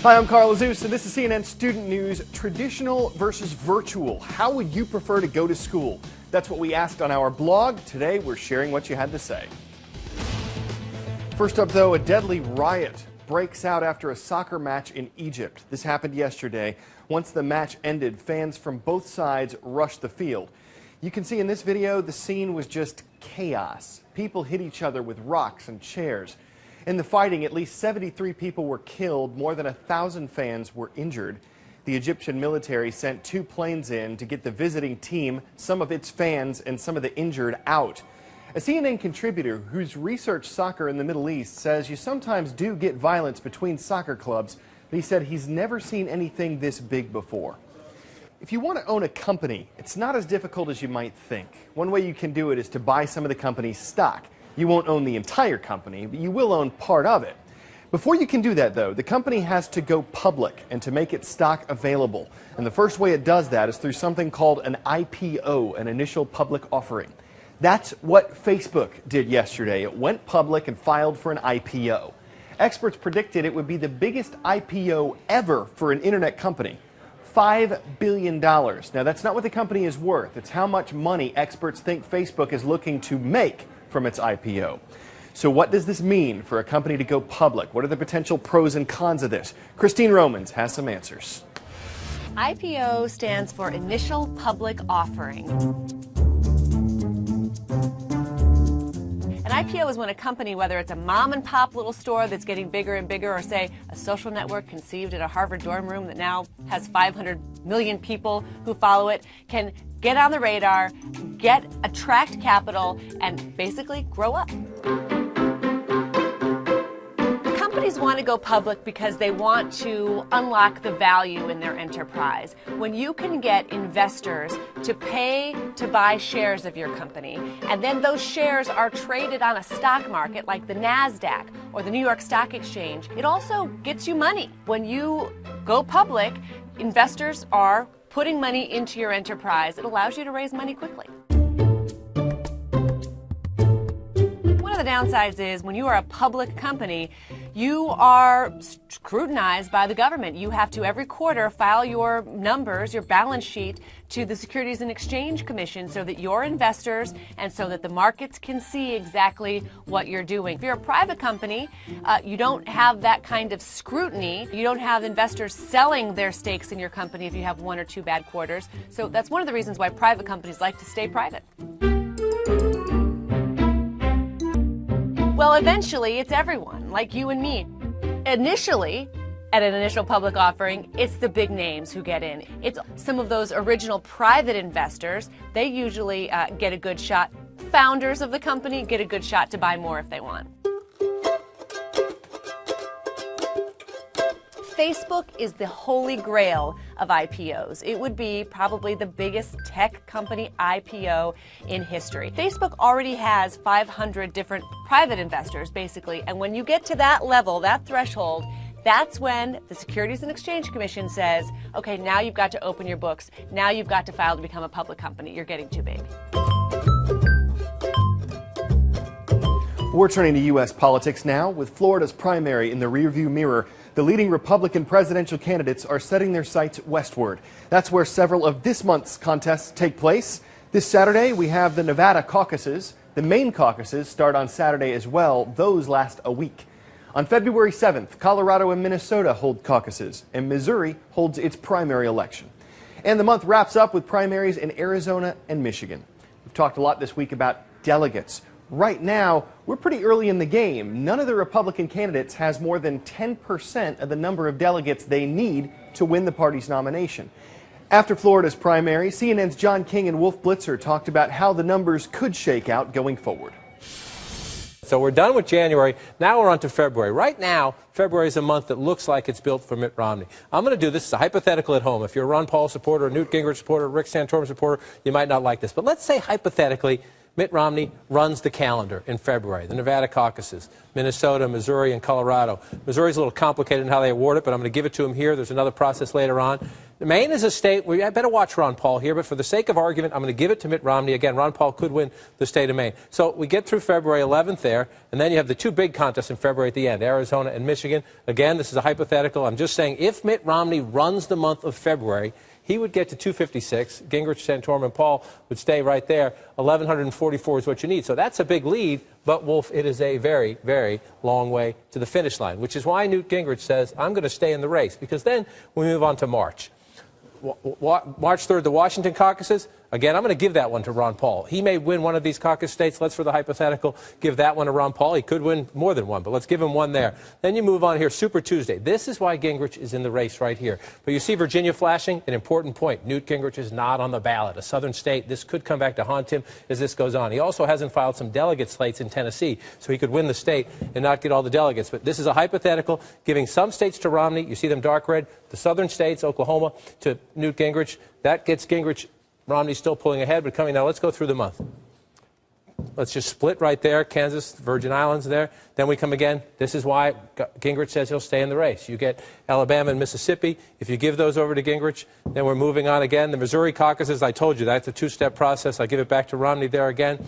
Hi, I'm Carl Azuz, and this is CNN Student News. Traditional versus virtual. How would you prefer to go to school? That's what we asked on our blog. Today, we're sharing what you had to say. First up, though, a deadly riot breaks out after a soccer match in Egypt. This happened yesterday. Once the match ended, fans from both sides rushed the field. You can see in this video, the scene was just chaos. People hit each other with rocks and chairs. In the fighting, at least 73 people were killed. More than 1,000 fans were injured. The Egyptian military sent 2 planes in to get the visiting team, some of its fans, and some of the injured out. A CNN contributor who's researched soccer in the Middle East says you sometimes do get violence between soccer clubs, but he said he's never seen anything this big before. If you want to own a company, it's not as difficult as you might think. One way you can do it is to buy some of the company's stock. You won't own the entire company, but you will own part of it. Before you can do that, though, the company has to go public and to make its stock available. And the first way it does that is through something called an IPO, an initial public offering. That's what Facebook did yesterday. It went public and filed for an IPO. Experts predicted it would be the biggest IPO ever for an internet company. $5 billion. Now, that's not what the company is worth. It's how much money experts think Facebook is looking to make from its IPO. So what does this mean for a company to go public? What are the potential pros and cons of this? Christine Romans has some answers. IPO stands for Initial Public Offering. An IPO is when a company, whether it's a mom and pop little store that's getting bigger and bigger, or say a social network conceived in a Harvard dorm room that now has 500 million people who follow it, can get on the radar, attract capital, and basically grow up. Companies want to go public because they want to unlock the value in their enterprise. When you can get investors to pay to buy shares of your company, and then those shares are traded on a stock market like the NASDAQ or the New York Stock Exchange, it also gets you money. When you go public, investors are putting money into your enterprise. It allows you to raise money quickly. One of the downsides is when you are a public company, you are scrutinized by the government. You have to every quarter file your numbers, your balance sheet, to the Securities and Exchange Commission so that your investors and so that the markets can see exactly what you're doing. If you're a private company, you don't have that kind of scrutiny. You don't have investors selling their stakes in your company if you have 1 or 2 bad quarters. So that's one of the reasons why private companies like to stay private. Well, eventually, it's everyone, like you and me. Initially, at an initial public offering, it's the big names who get in. It's some of those original private investors. They usually get a good shot. Founders of the company get a good shot to buy more if they want. Facebook is the holy grail of IPOs. It would be probably the biggest tech company IPO in history. Facebook already has 500 different private investors, basically, and when you get to that level, that threshold, that's when the Securities and Exchange Commission says, okay, now you've got to open your books. Now you've got to file to become a public company. You're getting too big. We're turning to U.S. politics now. With Florida's primary in the rearview mirror, the leading Republican presidential candidates are setting their sights westward. That's where several of this month's contests take place. This Saturday, we have the Nevada caucuses. The main caucuses start on Saturday as well. Those last a week. On February 7th, Colorado and Minnesota hold caucuses, and Missouri holds its primary election. And the month wraps up with primaries in Arizona and Michigan. We've talked a lot this week about delegates. Right now, we're pretty early in the game. None of the Republican candidates has more than 10% of the number of delegates they need to win the party's nomination. After Florida's primary, CNN's John King and Wolf Blitzer talked about how the numbers could shake out going forward. So we're done with January. Now we're on to February. Right now, February is a month that looks like it's built for Mitt Romney. I'm going to do this as a hypothetical at home. If you're a Ron Paul supporter, a Newt Gingrich supporter, a Rick Santorum supporter, you might not like this. But let's say hypothetically Mitt Romney runs the calendar in February, the Nevada caucuses, Minnesota, Missouri, and Colorado. Missouri's a little complicated in how they award it, but I'm going to give it to him here. There's another process later on. Maine is a state where I better watch Ron Paul here, but for the sake of argument, I'm going to give it to Mitt Romney. Again, Ron Paul could win the state of Maine. So we get through February 11th there, and then you have the two big contests in February at the end, Arizona and Michigan. Again, this is a hypothetical. I'm just saying if Mitt Romney runs the month of February, he would get to 256. Gingrich, Santorum, and Paul would stay right there. 1,144 is what you need. So that's a big lead, but, Wolf, it is a very, very long way to the finish line, which is why Newt Gingrich says, I'm going to stay in the race, because then we move on to March. March 3rd, the Washington caucuses. Again, I'm going to give that one to Ron Paul. He may win one of these caucus states. Let's, for the hypothetical, give that one to Ron Paul. He could win more than one, but let's give him one there. Then you move on here, Super Tuesday. This is why Gingrich is in the race right here. But you see Virginia flashing? An important point. Newt Gingrich is not on the ballot. A southern state. This could come back to haunt him as this goes on. He also hasn't filed some delegate slates in Tennessee, so he could win the state and not get all the delegates. But this is a hypothetical, giving some states to Romney. You see them dark red. The southern states, Oklahoma, to Newt Gingrich. That gets Gingrich. Romney's still pulling ahead, but coming now. Let's go through the month. Let's just split right there. Kansas, Virgin Islands there. Then we come again. This is why Gingrich says he'll stay in the race. You get Alabama and Mississippi. If you give those over to Gingrich, then we're moving on again. The Missouri caucuses, I told you, that's a two-step process. I give it back to Romney there again.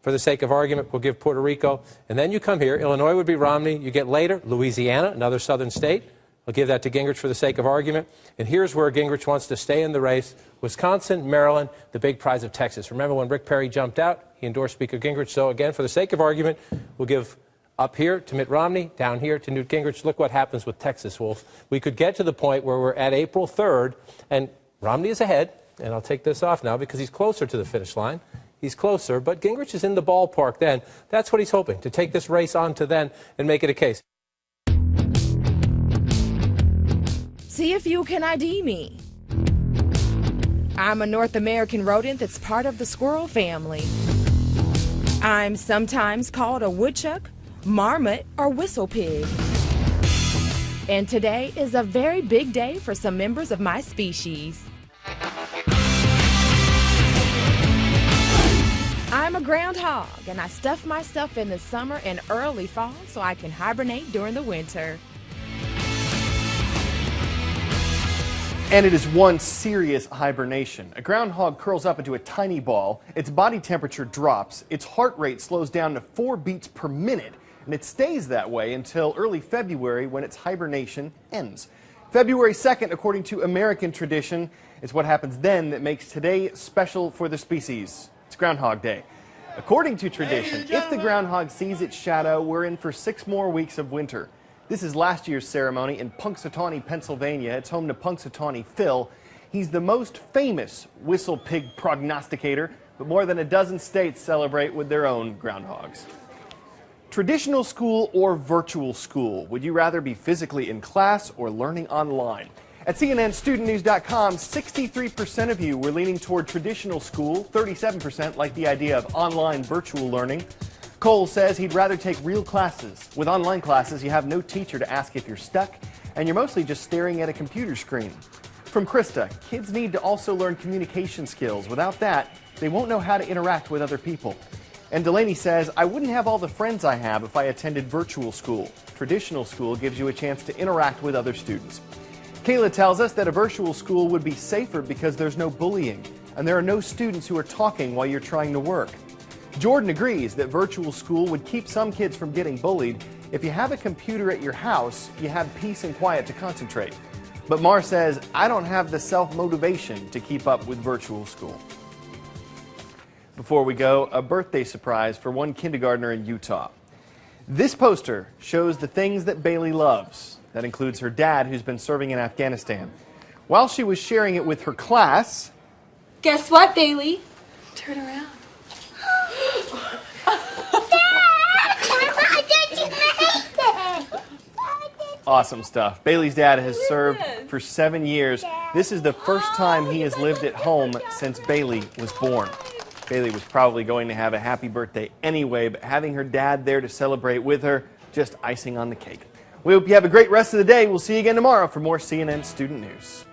For the sake of argument, we'll give Puerto Rico. And then you come here. Illinois would be Romney. You get later Louisiana, another southern state. I'll give that to Gingrich for the sake of argument. And here's where Gingrich wants to stay in the race. Wisconsin, Maryland, the big prize of Texas. Remember when Rick Perry jumped out? He endorsed Speaker Gingrich. So again, for the sake of argument, we'll give up here to Mitt Romney, down here to Newt Gingrich. Look what happens with Texas, Wolf. We could get to the point where we're at April 3rd, and Romney is ahead. And I'll take this off now because he's closer to the finish line. He's closer, but Gingrich is in the ballpark then. That's what he's hoping, to take this race on to then and make it a case. See if you can ID me. I'm a North American rodent that's part of the squirrel family. I'm sometimes called a woodchuck, marmot, or whistle pig. And today is a very big day for some members of my species. I'm a groundhog, and I stuff myself in the summer and early fall so I can hibernate during the winter. And it is one serious hibernation. A groundhog curls up into a tiny ball, its body temperature drops, its heart rate slows down to 4 beats per minute, and it stays that way until early February when its hibernation ends. February 2nd, according to American tradition, is what happens then that makes today special for the species. It's Groundhog Day. According to tradition, if the groundhog sees its shadow, we're in for 6 more weeks of winter. This is last year's ceremony in Punxsutawney, Pennsylvania. It's home to Punxsutawney Phil. He's the most famous whistle pig prognosticator, but more than a dozen states celebrate with their own groundhogs. Traditional school or virtual school? Would you rather be physically in class or learning online? At CNNStudentNews.com, 63% of you were leaning toward traditional school, 37% like the idea of online virtual learning. Cole says he'd rather take real classes. With online classes, you have no teacher to ask if you're stuck, and you're mostly just staring at a computer screen. From Krista, kids need to also learn communication skills. Without that, they won't know how to interact with other people. And Delaney says, I wouldn't have all the friends I have if I attended virtual school. Traditional school gives you a chance to interact with other students. Kayla tells us that a virtual school would be safer because there's no bullying, and there are no students who are talking while you're trying to work. Jordan agrees that virtual school would keep some kids from getting bullied. If you have a computer at your house, you have peace and quiet to concentrate. But Mar says, I don't have the self-motivation to keep up with virtual school. Before we go, a birthday surprise for one kindergartner in Utah. This poster shows the things that Bailey loves. That includes her dad, who's been serving in Afghanistan. While she was sharing it with her class... Guess what, Bailey? Turn around. Awesome stuff. Bailey's dad has served for 7 years. This is the first time he has lived at home since Bailey was born. Bailey was probably going to have a happy birthday anyway, but having her dad there to celebrate with her, just icing on the cake. We hope you have a great rest of the day. We'll see you again tomorrow for more CNN Student News.